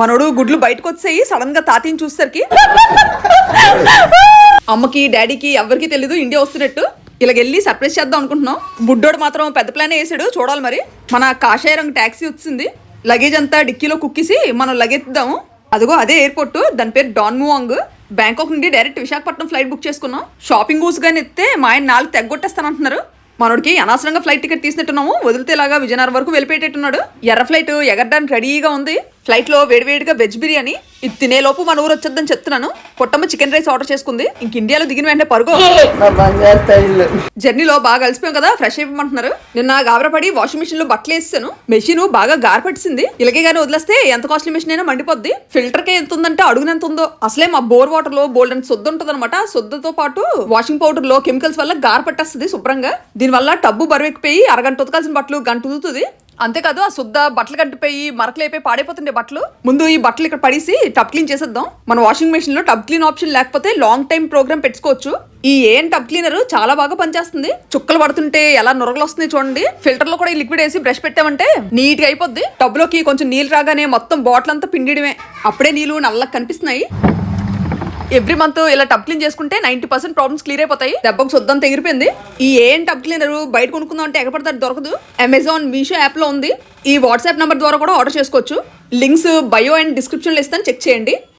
మనోడు గుడ్లు బయటకు వచ్చాయి సడన్ గా తాతయ్యని చూసేసరికి అమ్మకి డాడీకి ఎవరికి తెలీదు ఇండియా వస్తున్నట్టు ఇలాగెళ్ళి సర్ప్రైజ్ చేద్దాం అనుకుంటున్నాం. బుడ్డోడు మాత్రం పెద్ద ప్లాన్ వేసాడు, చూడాలి మరి. మన కాషాయ రంగు ట్యాక్సీ వచ్చింది, లగేజ్ అంతా డిక్కీలో కుక్కిసి మనం లగెత్తుదాము. అదిగో అదే ఎయిర్పోర్ట్, దాని పేరు డాన్ మువాంగ్. బ్యాంకాక్ నుండి డైరెక్ట్ విశాఖపట్నం ఫ్లైట్ బుక్ చేసుకున్నాం. షాపింగ్ ఊసుగానే ఎత్తే మా ఆయన 4 తెగ్గొట్టేస్తానంటున్నారు. మనోడికి అనవసరంగా ఫ్లైట్ టికెట్ తీసినట్టున్నాము, వదిలితేలాగా విజయనగరం వరకు వెళ్ళిపోయేటట్టున్నాడు. ఎర్ర ఫ్లైట్ ఎగరడానికి రెడీగా ఉంది. ఫ్లైట్ లో వేడివేడిగా వెజ్ బిర్యానీ, ఇది తినేలోపు మన ఊరు వచ్చేద్దని చెప్తున్నాను. పొట్టమ్మ చికెన్ రైస్ ఆర్డర్ చేసుకుంది. ఇంక ఇండియాలో దిగిన వెంటనే పరుగు. జర్నీలో బాగా కలిసిపోయాం కదా, ఫ్రెష్ అయిపోమంటున్నారు. నిన్న గాబరపడి వాషింగ్ మిషన్ లో బట్టలు వేసాను, మెషిన్ బాగా గారపట్టింది. ఇలాగే గానీ వదిలేస్తే ఎంత కాస్ట్లీ మిషన్ అయినా మండిపోద్ది. ఫిల్టర్ కే ఎంత ఉందంటే అడుగున ఎంత ఉందో. అసలే మా బోర్ వాటర్ లో బోల్డ్ అంత సొద్దు ఉంటుంది అనమాట. సొద్దుతో పాటు వాషింగ్ పౌడర్ లో కెమికల్స్ వల్ల గారపట్టేస్తుంది శుభ్రంగా. దీనివల్ల టబ్బు బరువెక్కిపోయి అరగంట ఉతకాల్సిన బట్టలు గంట ఉదుతుంది. అంతేకాదు ఆ శుద్ధ బట్టలు కట్టిపోయి మరకలైపోయి పాడైపోతుండే బట్టలు. ముందు ఈ బట్టలు ఇక్కడ పడేసి టబ్ క్లీన్ చేసేద్దాం. మన వాషింగ్ మెషిన్ లో టబ్ క్లీన్ ఆప్షన్ లేకపోతే లాంగ్ టైం ప్రోగ్రామ్ పెట్టుకోవచ్చు. ఈ ఏఎన్ టబ్ క్లీనర్ చాలా బాగా పనిచేస్తుంది. చుక్కలు పడుతుంటే ఎలా నొరగలు వస్తుంది చూడండి. ఫిల్టర్ లో కూడా ఈ లిక్విడ్ వేసి బ్రష్ పెట్టామంటే నీట్ గా అయిపోద్ది. టబ్ లోకి కొంచెం నీళ్ళు రాగానే మొత్తం బాటిల్ అంతా పిండిడమే. అప్పుడే నీళ్ళు నల్లగా కనిపిస్తున్నాయి. ఎవ్రీ మంత్ ఇలా టబ్ క్లీన్ చేసుకుంటే 90% ప్రాబ్లమ్స్ క్లియర్ అయిపోతాయి. దెబ్బకు శుద్ధం తెగిరిపోయింది. ఈ ఏఎన్ టబ్ క్లీనర్ బయట కొనుక్కుందాం అంటే ఎగపడతాడు దొరకదు. అమెజాన్, మీషో యాప్ లో ఉంది. ఈ వాట్సాప్ నంబర్ ద్వారా కూడా ఆర్డర్ చేసుకోవచ్చు. లింక్స్ బయో అండ్ డిస్క్రిప్షన్ లో ఇస్తాను, చెక్ చేయండి.